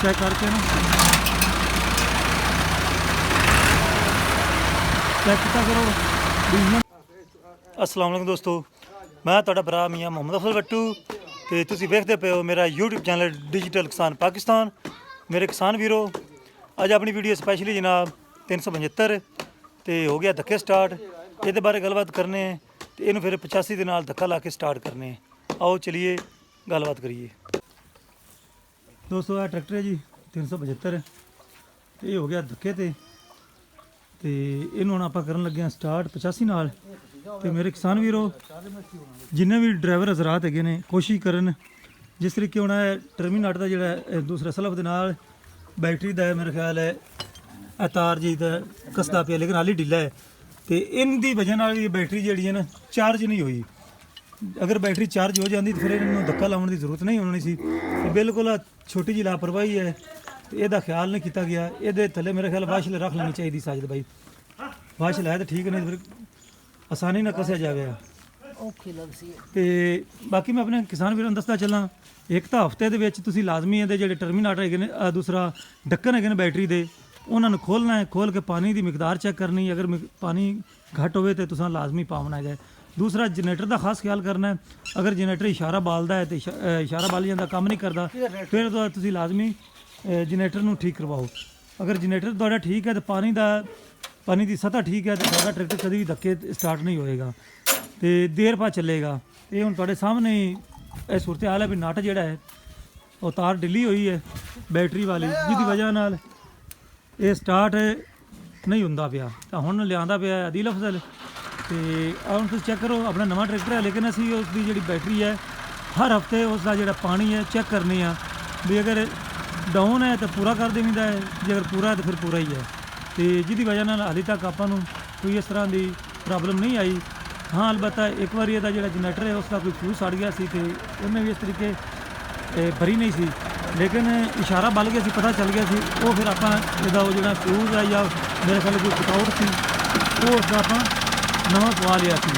Check करके ना check किया करो डिवीजन। अस्सलाम वालेकुम दोस्तों, मैं तुहाडा भरा मियाँ मुहम्मद अफजल बट्टू ते तुसीं वेखदे पे हो मेरा यूट्यूब चैनल डिजिटल किसान पाकिस्तान। मेरे किसान वीरो, अज अपनी वीडियो स्पैशली जनाब 375 तो हो गया धक्के स्टार्ट, ये बारे गलबात करने तो इनू फिर 85 के नाल धक्का ला के स्टार्ट करने। आओ चलिए गलबात करिए दोस्तों। यह ट्रैक्टर है जी 375, ये हो गया धक्के ते इनू हुण आपां करन लगे स्टार्ट 85 नाल। तो मेरे किसान वीरो जिन्ने भी ड्राइवर हजरात है ने कोशिश करन जिस तरीके होना है टर्मिनाट का जोड़ा दूसरा सलफ के नाल बैटरी का मेरा ख्याल है तार जी का कसदा पे लेकिन हाली ढिला है। तो इनकी वजह नाल भी बैटरी जी है ना चार्ज नहीं हुई। अगर बैटरी चार्ज हो जाती तो फिर इन्होंने धक्का लाने की जरूरत नहीं होनी सी। बिल्कुल छोटी जी लापरवाही है, तो यदा ख्याल नहीं किया गया। ये थले मेरे ख्याल वाशल रख लेनी चाहिए साजिद भाई, वाशल है तो ठीक नहीं फिर आसानी ना कसया जाए। तो बाकी मैं अपने किसान वीरों नूं दसदा चलां, एक तो हफ्ते दे विच तुसीं लाजमी है जो टर्मिनाटर है दूसरा ढक्कन है बैटरी के उन्होंने खोलना है। खोल के पानी की मिकदार चेक करनी, अगर पानी घट होवे तो तुसां लाजमी पावना है। दूसरा जनरेटर का खास ख्याल करना है, अगर जनरेटर इशारा बालदा है तो इशारा बाली जाता काम नहीं करता फिर तो तुसीं लाजमी जनरेटर नूं ठीक करवाओ। अगर जनरेटर तुहाडा ठीक है तो पानी की सतह ठीक है तो तुहाडा ट्रैक्टर कभी भी धक्के स्टार्ट नहीं होएगा तो देर पा चलेगा। ये हुण तुहाडे सामने ही सूरत हाल है भी नट जिहड़ा है वो तार ढिली हुई है बैटरी वाली, जिसकी वजह नाल ये स्टार्ट नहीं हुंदा पिया। तो हुण लिआंदा पिया अदील अफजल। तो हुण तुसीं चेक करो अपना नवां ट्रैक्टर है, लेकिन असीं उसकी जिहड़ी बैटरी है हर हफ्ते उसका जिहड़ा पानी है चेक करने भी अगर डाउन है तो पूरा कर देवीदा है, जे अगर पूरा है तो फिर पूरा ही है। तो जिसकी वजह नाल हाली तक आपां नूं कोई इस तरह की प्रॉब्लम नहीं आई। हाँ अलबत्ता एक बार यदा जो जनरेटर है उसका कोई फ्यूज सड़ गया सी, तो उन्हें भी इस तरीके भरी नहीं सी, लेकिन इशारा बल गया सी, पता चल गया सी। वो फिर आप जो फ्यूज है या मेरे ख्याल कोई कटआउट सी वो उसका आप नवा पवा लिया सी।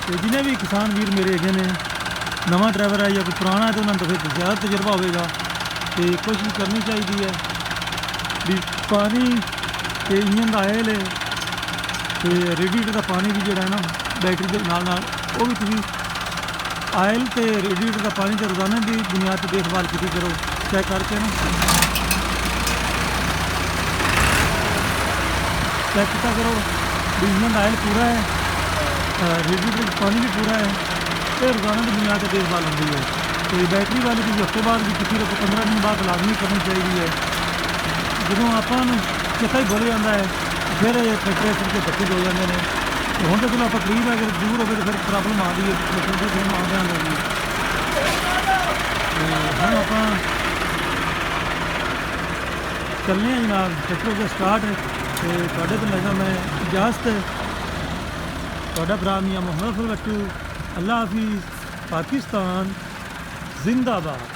तो जिन्हें भी किसान वीर मेरे है ने नवा ड्राइवर है या कोई पुराना है तो उन्होंने तो फिर ज़्यादा तजर्बा होगा। तो कोशिश करनी चाहिए है भी पानी तो इंजन का आयल है तो रेडिएटर का पानी भी जोड़ा है ना बैटरी के नाल वो भी तुम आयल तो रेडिएटर का पानी तो रोजाना की बुनियाद पर देखभाल की करो चेक करके ना चेक किया करो भी इंजन का आयल पूरा है, रेडिएटर का पानी भी पूरा है, तो रोजाना की बुनियाद पर देखभाल होती है। तो बैटरी वाली भी हफ्ते बाद भी किसी 15 दिन बाद लाजमी करनी चाहिए है। जो आप चेता ही भुल जाता है फिर ट्रैक्टर के धक्के हो जाते हैं। तो हम तो चलो आप करीब है, अगर दूर हो तो फिर प्रॉब्लम आ गई है फिर आ जाएगी। हम आप चलने हैं जनाब ट्रैक्टर के स्टार्ट। तो थोड़े तो लगा मैं इजाजत भरा मियाँ मुहम्मद अफजल बट्टू। अल्लाह हाफिज़, पाकिस्तान जिंदाबाद।